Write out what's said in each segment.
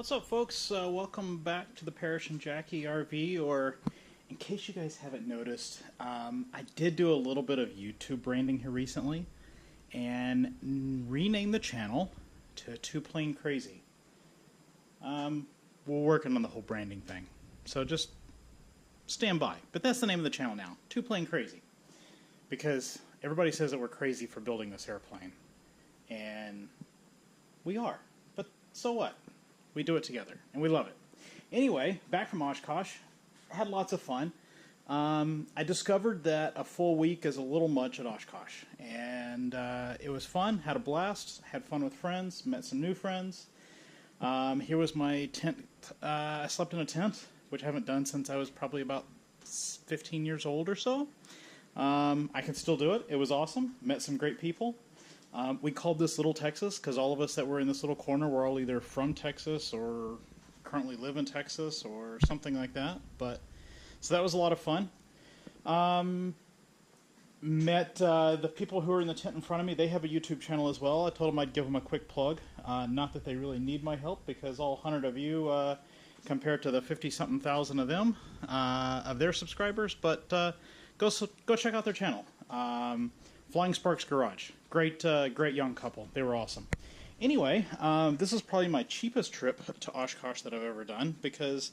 What's up, folks? Welcome back to the Parrish and Jackie RV, or in case you guys haven't noticed, I did do a little bit of YouTube branding here recently and renamed the channel to Too Plain Crazy. We're working on the whole branding thing, so just stand by. But that's the name of the channel now, Too Plain Crazy, because everybody says that we're crazy for building this airplane, and we are. But so what? We do it together, and we love it. Anyway, back from Oshkosh. Had lots of fun. I discovered that a full week is a little much at Oshkosh, and it was fun. Had a blast. Had fun with friends. Met some new friends. Here was my tent. I slept in a tent, which I haven't done since I was probably about 15 years old or so. I can still do it. It was awesome. Met some great people. We called this Little Texas because all of us that were in this little corner were all either from Texas or currently live in Texas or something like that. So that was a lot of fun. Met the people who were in the tent in front of me. They have a YouTube channel as well. I told them I'd give them a quick plug. Not that they really need my help, because all 100 of you compared to the 50-something thousand of them, of their subscribers. But go check out their channel. Flying Sparks Garage. Great young couple. They were awesome. Anyway, this is probably my cheapest trip to Oshkosh that I've ever done, because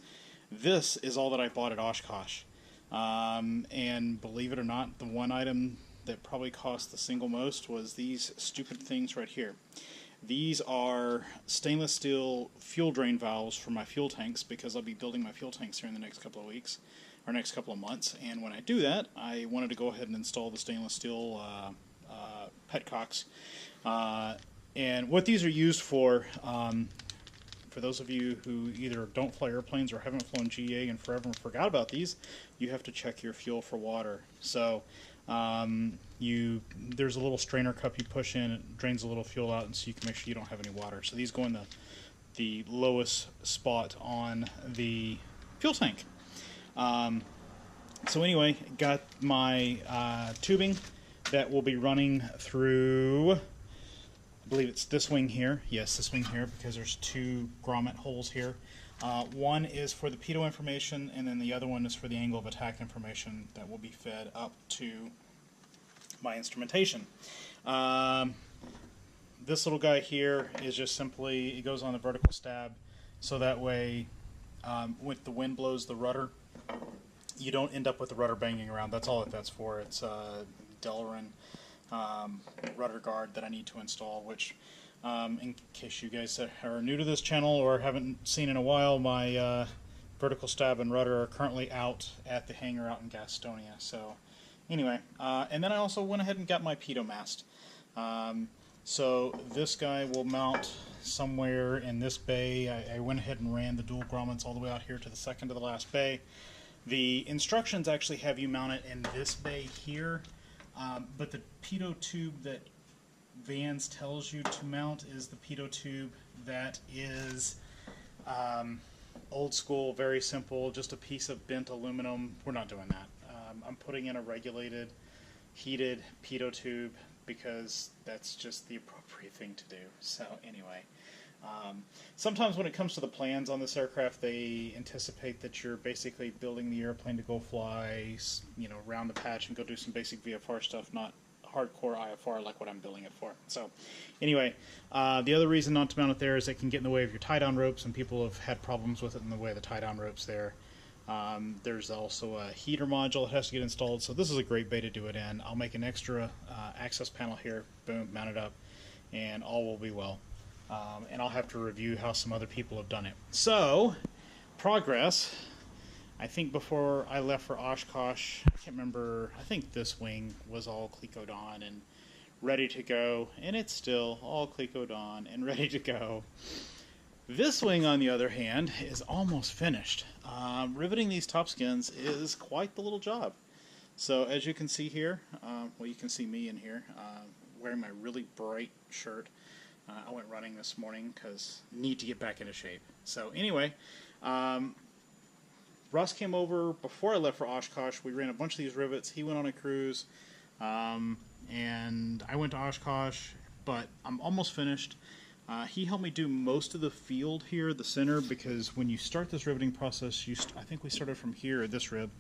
this is all that I bought at Oshkosh. And believe it or not, the one item that probably cost the single most was these stupid things right here. These are stainless steel fuel drain valves for my fuel tanks, because I'll be building my fuel tanks here in the next couple of weeks, or next couple of months. And when I do that, I wanted to go ahead and install the stainless steel petcocks. And what these are used for those of you who either don't fly airplanes or haven't flown GA and forever forgot about these, you have to check your fuel for water. So there's a little strainer cup you push in, it drains a little fuel out, and so you can make sure you don't have any water. So these go in the lowest spot on the fuel tank. So anyway, got my tubing that will be running through, I believe it's this wing here. Yes, this wing here, because there's two grommet holes here. One is for the pitot information, and then the other one is for the angle of attack information that will be fed up to my instrumentation. This little guy here is just simply, it goes on the vertical stab, so that way when the wind blows the rudder, you don't end up with the rudder banging around. That's all that's for. It's a Delrin rudder guard that I need to install, which in case you guys are new to this channel or haven't seen in a while, my vertical stab and rudder are currently out at the hangar out in Gastonia. So anyway, and then I also went ahead and got my pitot mast. So this guy will mount somewhere in this bay. I went ahead and ran the dual grommets all the way out here to the second to the last bay. The instructions actually have you mount it in this bay here, but the pitot tube that Vans tells you to mount is the pitot tube that is old school, very simple, just a piece of bent aluminum. We're not doing that. I'm putting in a regulated, heated pitot tube, because that's just the appropriate thing to do. So anyway, sometimes when it comes to the plans on this aircraft, they anticipate that you're basically building the airplane to go fly, around the patch and go do some basic VFR stuff, not hardcore IFR like what I'm building it for. So anyway, the other reason not to mount it there is it can get in the way of your tie-down ropes, and people have had problems with it in the way of the tie-down ropes there. There's also a heater module that has to get installed, so this is a great bay to do it in. I'll make an extra access panel here, boom, mount it up, and all will be well. And I'll have to review how some other people have done it. So, progress. I think before I left for Oshkosh, I can't remember, I think this wing was all clecoed on and ready to go, and it's still all clecoed on and ready to go. This wing, on the other hand, is almost finished. Riveting these top skins is quite the little job. So as you can see here, well, you can see me in here wearing my really bright shirt. I went running this morning because I need to get back into shape. So anyway, Russ came over before I left for Oshkosh. We ran a bunch of these rivets. He went on a cruise, and I went to Oshkosh, but I'm almost finished. He helped me do most of the field here, the center, because when you start this riveting process, I think we started from here at this rib,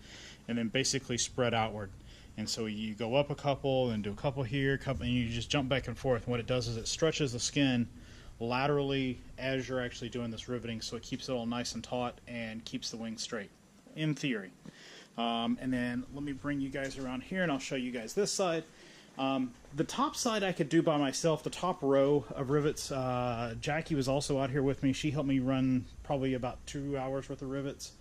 and then basically spread outward. And so you go up a couple, and do a couple here, and you just jump back and forth. And what it does is it stretches the skin laterally as you're actually doing this riveting, so it keeps it all nice and taut and keeps the wing straight, in theory. And then let me bring you guys around here, and I'll show you guys this side. The top side I could do by myself, the top row of rivets. Jackie was also out here with me. She helped me run probably about 2 hours worth of rivets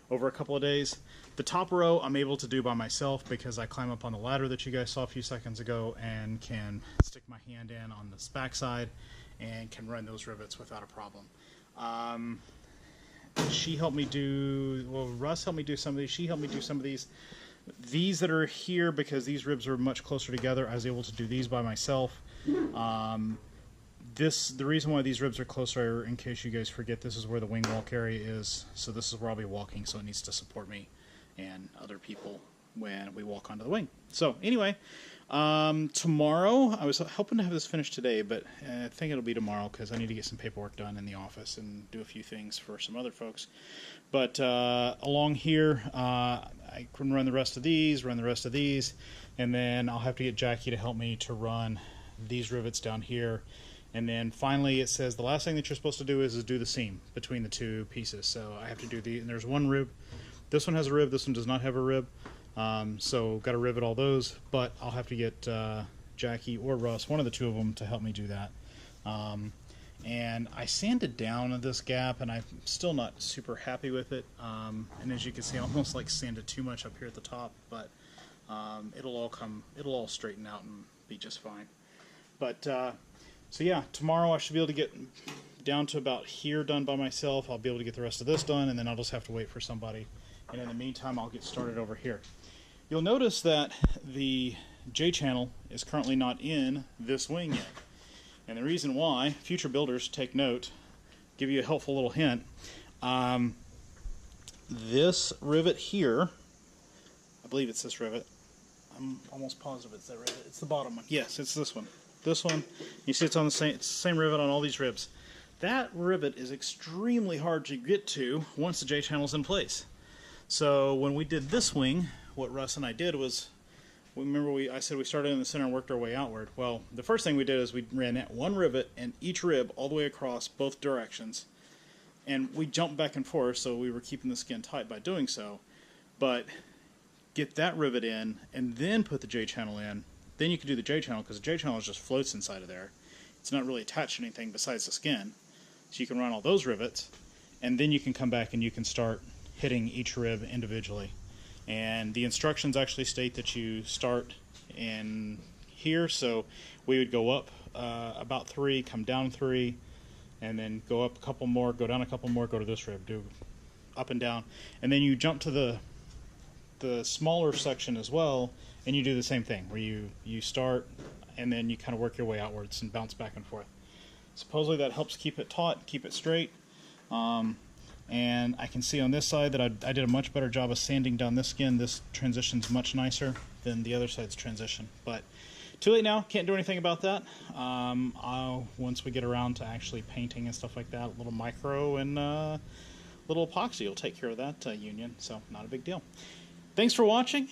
over a couple of days. The top row I'm able to do by myself because I climb up on the ladder that you guys saw a few seconds ago and can stick my hand in on this back side and can run those rivets without a problem. She helped me do, well, Russ helped me do some of these. She helped me do some of these. These that are here, because these ribs are much closer together, I was able to do these by myself. The reason why these ribs are closer, in case you guys forget, this is where the wing walk area is. So this is where I'll be walking, so it needs to support me and other people when we walk onto the wing. So anyway, tomorrow, I was hoping to have this finished today, but I think it'll be tomorrow because I need to get some paperwork done in the office and do a few things for some other folks. But along here, I can run the rest of these, and then I'll have to get Jackie to help me to run these rivets down here. And then finally it says the last thing that you're supposed to do is do the seam between the two pieces. So I have to do and there's one rib. This one has a rib, this one does not have a rib. So got to rivet all those, but I'll have to get Jackie or Russ, one of the two of them, to help me do that. And I sanded down this gap, and I'm still not super happy with it. And as you can see, I almost like sanded too much up here at the top, but it'll all straighten out and be just fine. But so yeah, tomorrow I should be able to get down to about here done by myself. I'll be able to get the rest of this done, and then I'll just have to wait for somebody. And in the meantime, I'll get started over here. You'll notice that the J-channel is currently not in this wing yet. And the reason why, future builders take note, give you a helpful little hint. This rivet here, I believe it's this rivet. I'm almost positive it's that rivet. It's the bottom one. Yes, it's this one. This one, you see it's on it's the same rivet on all these ribs. That rivet is extremely hard to get to once the J-channel's in place. So when we did this wing, what Russ and I did was, I said we started in the center and worked our way outward. Well, the first thing we did is we ran that one rivet and each rib all the way across both directions. And we jumped back and forth, so we were keeping the skin tight by doing so. But get that rivet in and then put the J-channel in. Then you can do the J-channel, because the J-channel just floats inside of there. It's not really attached to anything besides the skin. So you can run all those rivets, and then you can come back and you can start hitting each rib individually. And the instructions actually state that you start in here, so we would go up about 3, come down 3, and then go up a couple more, go down a couple more, go to this rib, do up and down, and then you jump to the smaller section as well, and you do the same thing where you start and then you kind of work your way outwards and bounce back and forth. Supposedly that helps keep it taut, keep it straight. And I can see on this side that I did a much better job of sanding down this skin. This transition's much nicer than the other side's transition. But too late now, can't do anything about that. Once we get around to actually painting and stuff like that, a little micro and little epoxy will take care of that union, so not a big deal. Thanks for watching.